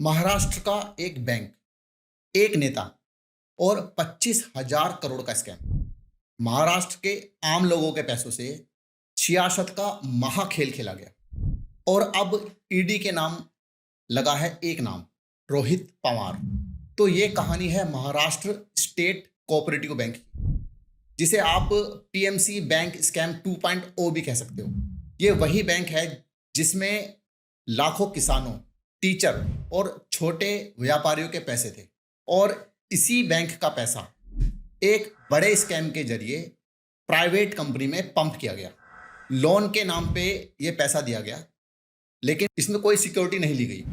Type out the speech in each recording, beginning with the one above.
महाराष्ट्र का एक बैंक, एक नेता और 25,000 करोड़ का स्कैम। महाराष्ट्र के आम लोगों के पैसों से सियासत का महाखेल खेला गया और अब ईडी के नाम लगा है एक नाम, रोहित पवार। तो ये कहानी है महाराष्ट्र स्टेट कोऑपरेटिव बैंक की, जिसे आप पीएमसी बैंक स्कैम 2.0 भी कह सकते हो। ये वही बैंक है जिसमें लाखों किसानों, टीचर और छोटे व्यापारियों के पैसे थे और इसी बैंक का पैसा एक बड़े स्कैम के जरिए प्राइवेट कंपनी में पंप किया गया। लोन के नाम पे ये पैसा दिया गया, लेकिन इसमें कोई सिक्योरिटी नहीं ली गई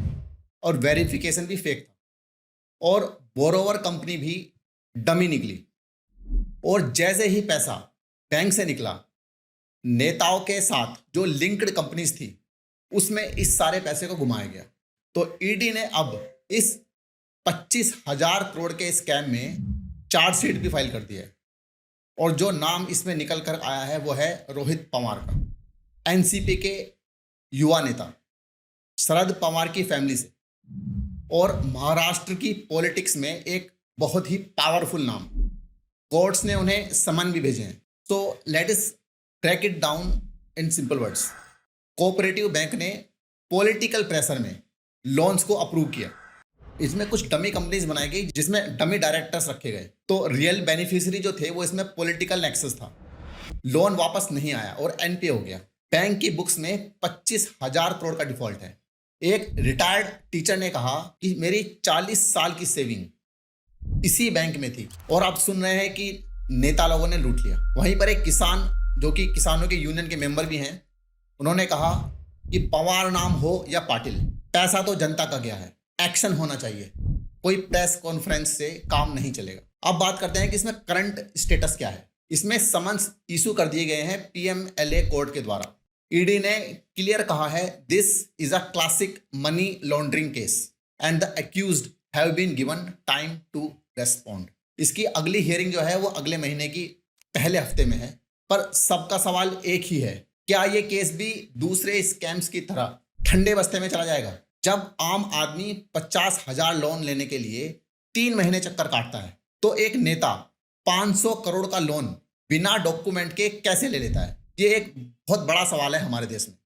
और वेरिफिकेशन भी फेक था और बोरोवर कंपनी भी डमी निकली। और जैसे ही पैसा बैंक से निकला, नेताओं के साथ जो लिंक्ड कंपनीज थी उसमें इस सारे पैसे को घुमाया गया। तो ईडी ने अब इस 25,000 करोड़ के स्कैम में चार्जशीट भी फाइल कर दिया है और जो नाम इसमें निकल कर आया है वो है रोहित पवार का, एनसीपी के युवा नेता, शरद पवार की फैमिली से और महाराष्ट्र की पॉलिटिक्स में एक बहुत ही पावरफुल नाम। कोर्ट्स ने उन्हें समन भी भेजे हैं। तो let us crack it down in simple words. Cooperative bank ने पॉलिटिकल प्रेशर में लोन्स को अप्रूव किया। इसमें कुछ डमी कंपनीज बनाई गई जिसमें डमी डायरेक्टर्स रखे गए। तो रियल बेनिफिशियरी जो थे वो इसमें पॉलिटिकल नेक्सस था। लोन वापस नहीं आया और एनपीए हो गया। बैंक की बुक्स में 25,000 करोड़ का डिफॉल्ट है। एक रिटायर्ड टीचर ने कहा कि मेरी 40 साल की सेविंग इसी बैंक में थी और आप सुन रहे हैं कि नेता लोगों ने लूट लिया। वहीं पर एक किसान, जो कि किसानों के यूनियन के मेंबर भी हैं, उन्होंने कहा कि पवार नाम हो या पाटिल, पैसा तो जनता का गया है, एक्शन होना चाहिए, कोई प्रेस कॉन्फ्रेंस से काम नहीं चलेगा। अब बात करते हैं कि इसमें करंट स्टेटस क्या है। इसमें समन्स इशू कर दिए गए हैं पीएमएलए कोर्ट के द्वारा। ईडी ने क्लियर कहा है, this is a classic money laundering case and the accused have been given time to respond. इसकी अगली हियरिंग जो है वो अगले महीने की पहले हफ्ते में है। पर सबका सवाल एक ही है, क्या ये केस भी दूसरे स्कैम्स की तरह ठंडे बस्ते में चला जाएगा? जब आम आदमी 50,000 लोन लेने के लिए 3 महीने चक्कर काटता है, तो एक नेता 500 करोड़ का लोन बिना डॉक्यूमेंट के कैसे ले लेता है? ये एक बहुत बड़ा सवाल है हमारे देश में।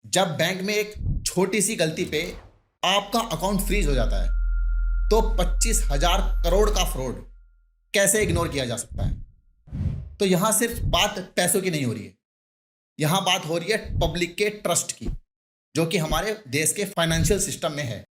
जब बैंक में एक छोटी सी गलती पे आपका अकाउंट फ्रीज हो जाता है, तो 25,000 करोड़ का फ्रॉड कैसे इग्नोर किया जा सकता है? तो यहां सिर्फ बात पैसों की नहीं हो रही है, यहां बात हो रही है पब्लिक के ट्रस्ट की, जो कि हमारे देश के फाइनेंशियल सिस्टम में है।